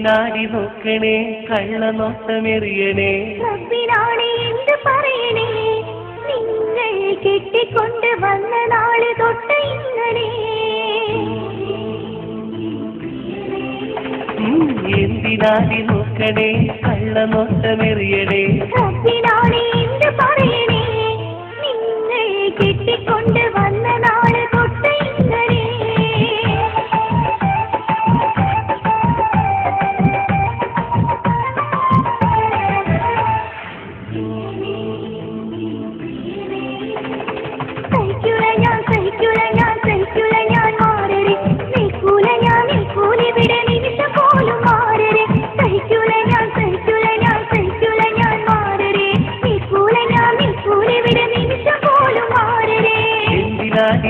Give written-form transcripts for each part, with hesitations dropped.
എന്തിനാടി നോക്കണേ കള്ളനോട്ടമെറിയണേ റബ്ബിനാണ് എന്ത് പറയണേ നിങ്ങൾ കെട്ടിക്കൊണ്ട് വന്ന നാള് തൊട്ട് ഇങ്ങനെ എന്തിനാടി നോക്കണേ കള്ളനോട്ടമെറിയണേ റബ്ബിനാണ് എന്ത് പറയണേ നിങ്ങൾ കെട്ടിക്കൊണ്ട് വന്ന നാള് തൊട്ട് ഇങ്ങനെ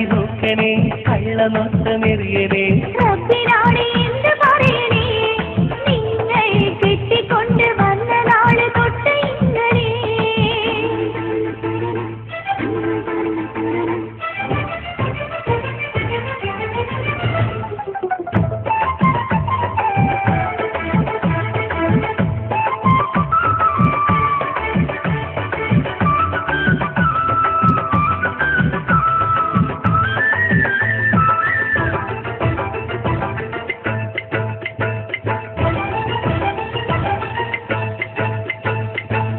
നോക്കണേ കള്ളനോട്ടമെറിയണേ റബ്ബിനാണ് എന്ത് പറയണേ നിങ്ങൾ കെട്ടിക്കൊണ്ട് വന്ന നാള് തൊട്ട് ഇങ്ങനെ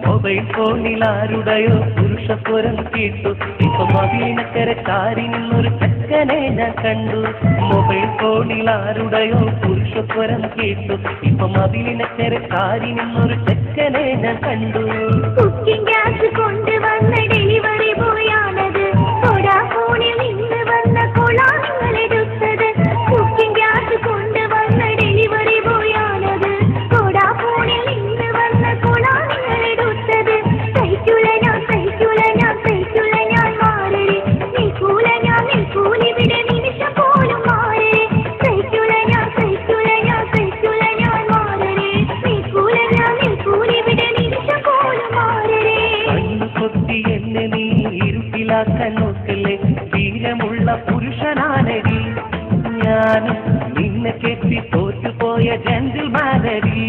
മൊബൈൽ ഫോണിൽ ആരുടെയോ പുരുഷസ്വരം കേട്ടു ഇപ്പം മദീനക്കരക്കാരിൽ നിന്നൊരു ചെക്കനെ ഞാൻ കണ്ടു മൊബൈൽ ഫോണിൽ ആരുടെയോ പുരുഷസ്വരം കേട്ടു ഇപ്പം മദീനക്കരക്കാരിൽ നിന്നൊരു ചെക്കനെ ഞാൻ കണ്ടു കുക്കിംഗ് ഗ്യാസ് കൊണ്ടുവന്ന ഡെലിവറി ബോയാണത് ഫോണിൽ നിന്ന് വന്ന കൊളാങ്ങളെടുത്തത് കുക്കിംഗ് ഗ്യാസ് കൊണ്ടുവന്ന ഡെലിവറി ബോയാണത് ഫോണിൽ നിന്ന് വന്ന കൊളാങ്ങളെടുത്തത് സഹിക്കൂല ഞാൻ മാറരെ നിൽക്കൂല ഇവിടെ നിമിഷം പോലും മാറരെ സഹിക്കൂല ഞാൻ മാറരെ നിൽക്കൂല ഇവിടെ നിമിഷം പോലും മാറരെ കണ്ണു കൊത്തി എന്നെ നീ ഇരുട്ടിലാക്കാൻ നോക്കല്ലേ ധീരമുള്ള പുരുഷനാനടി ഞാനും നിന്നെ കെട്ടി തോറ്റുപോയ ജെന്റിൽമാനടി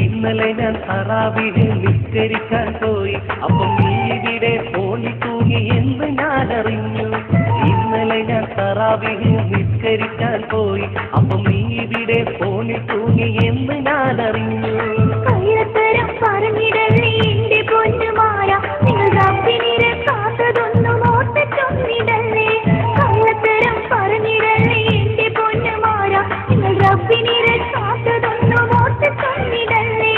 ഇന്നലെ ഞാൻ തറാവിനെ നിസ്കരിക്കാൻ പോയി അപ്പം നീ ഇവിടെ ഫോണിൽ തൂങ്ങി എന്ന് ഞാൻ അറിഞ്ഞു ഇന്നലെ ഞാൻ തറാവിനെ നിസ്കരിക്കാൻ പോയി അപ്പം നീ ഇവിടെ ഫോണിൽ തൂങ്ങി എന്ന് ഞാൻ അറിഞ്ഞു കള്ളത്തരം പറഞ്ഞിടല്ലേ എന്റെ പൊന്നുമാല നിങ്ങൾ റബ്ബിനെ കാത്തതൊന്നും ഓർത്തിട്ടൊന്നിടല്ലേ കള്ളത്തരം പറഞ്ഞിടല്ലേ എന്റെ പൊന്നുമാല നിങ്ങൾ റബ്ബിനെ കാത്തതൊന്നും ഓർത്തിട്ടൊന്നിടല്ലേ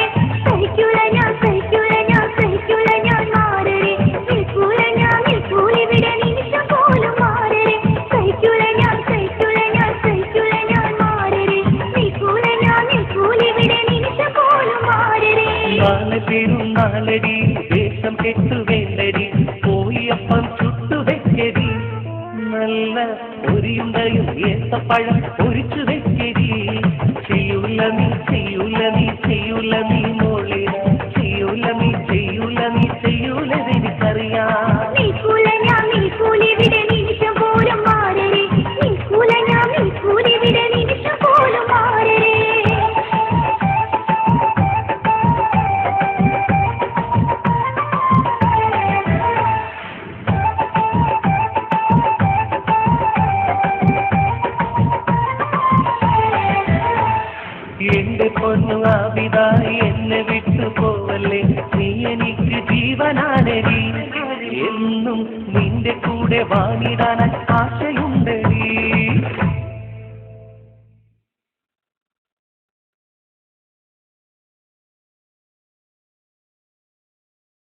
സഹിക്കൂല ഞാൻ മാറരെ നിൽക്കൂല ഇവിടെ നിമിഷം പോലും മാറരെ സഹിക്കൂല ഞാൻ മാറരെ നിൽക്കൂല ഇവിടെ നിമിഷം പോലും മാറരെ നാളെ പെരുന്നാളടി ദേശം കെട്ടു വേണ്ടടി പോയി അപ്പം ചുട്ടു വെക്കടി നല്ല ഒരിയുണ്ടയും ഏത്തപ്പഴം പൊരിച്ചു വെക്കടി ചെയ്യൂല നീ മോളെ ചെയ്യൂലെനിക്കറിയാം നിൽക്കൂല ഇവിടെ നിമിഷം പോലും മാറരെ നിൽക്കൂല ഇവിടെ നിമിഷം പോലും മാറരെ എന്റെ പൊന്നു ആവിതായി എന്നെ വിട്ടു പോവല്ലേ നീ എനിക്ക് ജീവനാനടി എന്നും നിന്റെ കൂടെ വാണിടാൻ ആശയുണ്ടടി